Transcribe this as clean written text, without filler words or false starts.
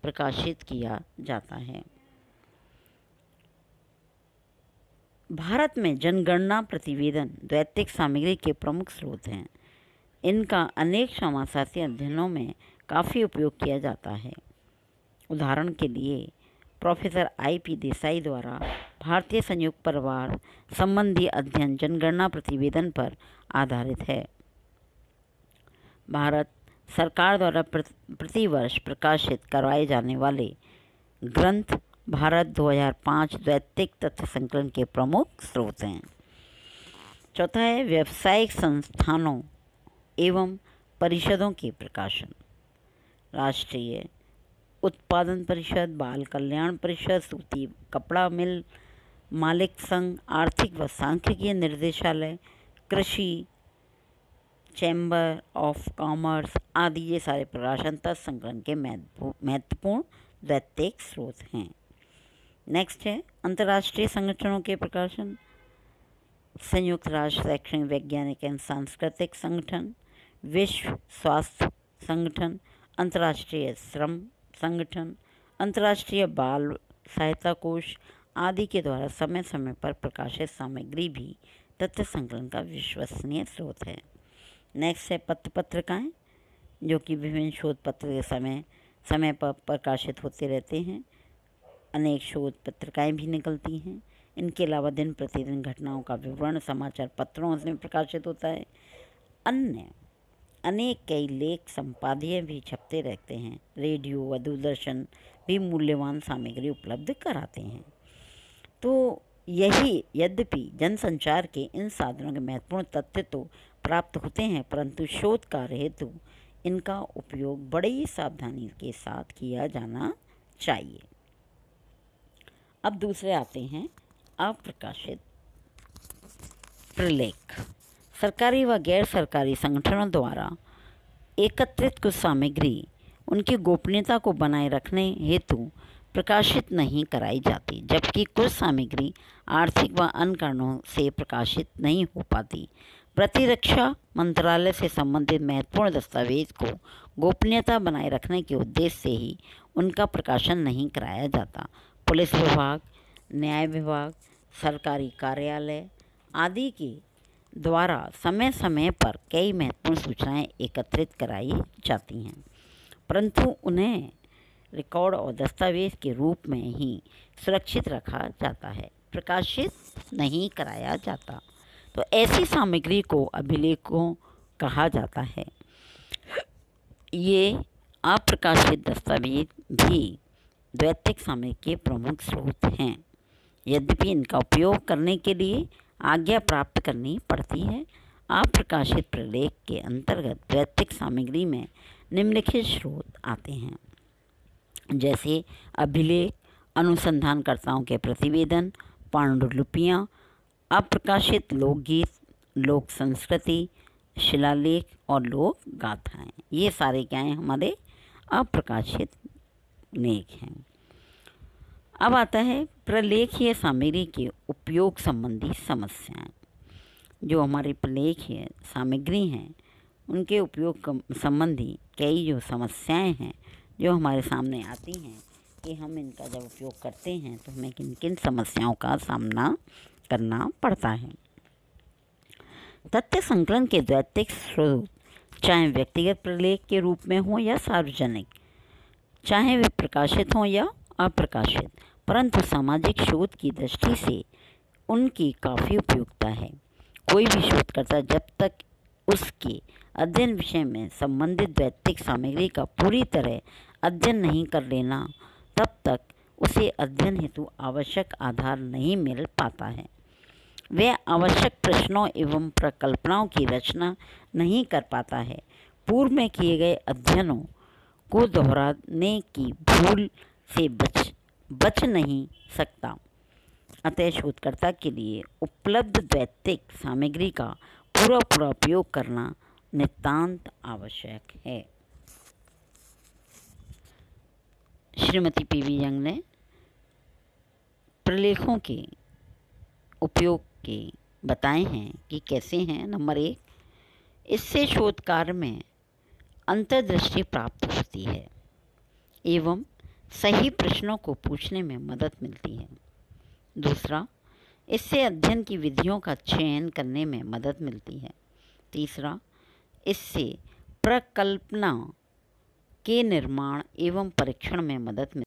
प्रकाशित किया जाता है। भारत में जनगणना प्रतिवेदन द्वैतिक सामग्री के प्रमुख स्रोत हैं। इनका अनेक समाजशास्त्रीय अध्ययनों में काफ़ी उपयोग किया जाता है। उदाहरण के लिए प्रोफेसर I.P. देसाई द्वारा भारतीय संयुक्त परिवार संबंधी अध्ययन जनगणना प्रतिवेदन पर आधारित है। भारत सरकार द्वारा प्रतिवर्ष प्रकाशित करवाए जाने वाले ग्रंथ भारत 2005 द्वैतिक तथ्य संकलन के प्रमुख स्रोत हैं। चौथा है व्यावसायिक संस्थानों एवं परिषदों के प्रकाशन। राष्ट्रीय उत्पादन परिषद, बाल कल्याण परिषद, सूती कपड़ा मिल मालिक संघ, आर्थिक व सांख्यिकीय निर्देशालय, कृषि चैम्बर ऑफ कॉमर्स आदि ये सारे प्रकाशन तथ्य संकलन के महत्वपूर्ण द्वैतिक स्रोत हैं। नेक्स्ट है अंतर्राष्ट्रीय संगठनों के प्रकाशन। संयुक्त राष्ट्र शैक्षणिक वैज्ञानिक एवं सांस्कृतिक संगठन, विश्व स्वास्थ्य संगठन, अंतर्राष्ट्रीय श्रम संगठन, अंतर्राष्ट्रीय बाल सहायता कोष आदि के द्वारा समय समय पर प्रकाशित सामग्री भी तथ्य संकलन का विश्वसनीय स्रोत है। नेक्स्ट है पत्र पत्रिकाएँ, जो कि विभिन्न शोध पत्र के समय समय पर प्रकाशित होते रहते हैं। अनेक शोध पत्रिकाएँ भी निकलती हैं। इनके अलावा दिन प्रतिदिन घटनाओं का विवरण समाचार पत्रों में प्रकाशित होता है। अन्य अनेक कई लेख संपादकीय भी छपते रहते हैं। रेडियो व दूरदर्शन भी मूल्यवान सामग्री उपलब्ध कराते हैं। तो यही यद्यपि जनसंचार के इन साधनों के महत्वपूर्ण तथ्य तो प्राप्त होते हैं, परंतु शोध कार्य हेतु इनका उपयोग बड़ी सावधानी के साथ किया जाना चाहिए। अब दूसरे आते हैं अप्रकाशित प्रलेख। सरकारी व गैर सरकारी संगठनों द्वारा एकत्रित कुछ सामग्री उनकी गोपनीयता को बनाए रखने हेतु प्रकाशित नहीं कराई जाती, जबकि कुछ सामग्री आर्थिक व अन्य कारणों से प्रकाशित नहीं हो पाती। प्रतिरक्षा मंत्रालय से संबंधित महत्वपूर्ण दस्तावेज को गोपनीयता बनाए रखने के उद्देश्य से ही उनका प्रकाशन नहीं कराया जाता। पुलिस विभाग, न्याय विभाग, सरकारी कार्यालय आदि के द्वारा समय समय पर कई महत्वपूर्ण सूचनाएं एकत्रित कराई जाती हैं, परंतु उन्हें रिकॉर्ड और दस्तावेज के रूप में ही सुरक्षित रखा जाता है, प्रकाशित नहीं कराया जाता। तो ऐसी सामग्री को अभिलेखों कहा जाता है। ये अप्रकाशित दस्तावेज भी द्वैतिक सामग्री के प्रमुख स्रोत हैं, यद्यपि इनका उपयोग करने के लिए आज्ञा प्राप्त करनी पड़ती है। अप्रकाशित प्रलेख के अंतर्गत द्वैतिक सामग्री में निम्नलिखित स्रोत आते हैं, जैसे अभिलेख, अनुसंधानकर्ताओं के प्रतिवेदन, पांडुलिपियाँ, अप्रकाशित लोकगीत, लोक संस्कृति, शिलालेख और लोक गाथाएँ। ये सारे क्या हैं? हमारे अप्रकाशित लेख हैं। अब आता है प्रलेखीय सामग्री के उपयोग संबंधी समस्याएं। जो हमारी प्रलेखीय सामग्री हैं उनके उपयोग संबंधी कई जो समस्याएं हैं जो हमारे सामने आती हैं कि हम इनका जब उपयोग करते हैं तो हमें किन किन समस्याओं का सामना करना पड़ता है। तथ्य संकलन के द्वैतिक स्रोत चाहे व्यक्तिगत प्रलेख के रूप में हो या सार्वजनिक, चाहे वे प्रकाशित हों या अप्रकाशित, परंतु सामाजिक शोध की दृष्टि से उनकी काफ़ी उपयुक्तता है। कोई भी शोधकर्ता जब तक उसके अध्ययन विषय में संबंधित द्वैतिक सामग्री का पूरी तरह अध्ययन नहीं कर लेना, तब तक उसे अध्ययन हेतु आवश्यक आधार नहीं मिल पाता है। वह आवश्यक प्रश्नों एवं प्रकल्पनाओं की रचना नहीं कर पाता है। पूर्व में किए गए अध्ययनों को दोहराने की भूल से बच नहीं सकता। अतः शोधकर्ता के लिए उपलब्ध द्वैतिक सामग्री का पूरा उपयोग करना नितांत आवश्यक है। श्रीमती पी.वी. यंग ने प्रलेखों के उपयोग के बताए हैं कि कैसे हैं। नंबर 1, इससे शोध कार्य में अंतर्दृष्टि प्राप्त होती है एवं सही प्रश्नों को पूछने में मदद मिलती है। दूसरा, इससे अध्ययन की विधियों का चयन करने में मदद मिलती है। तीसरा, इससे प्रकल्पना के निर्माण एवं परीक्षण में मदद मिलती है।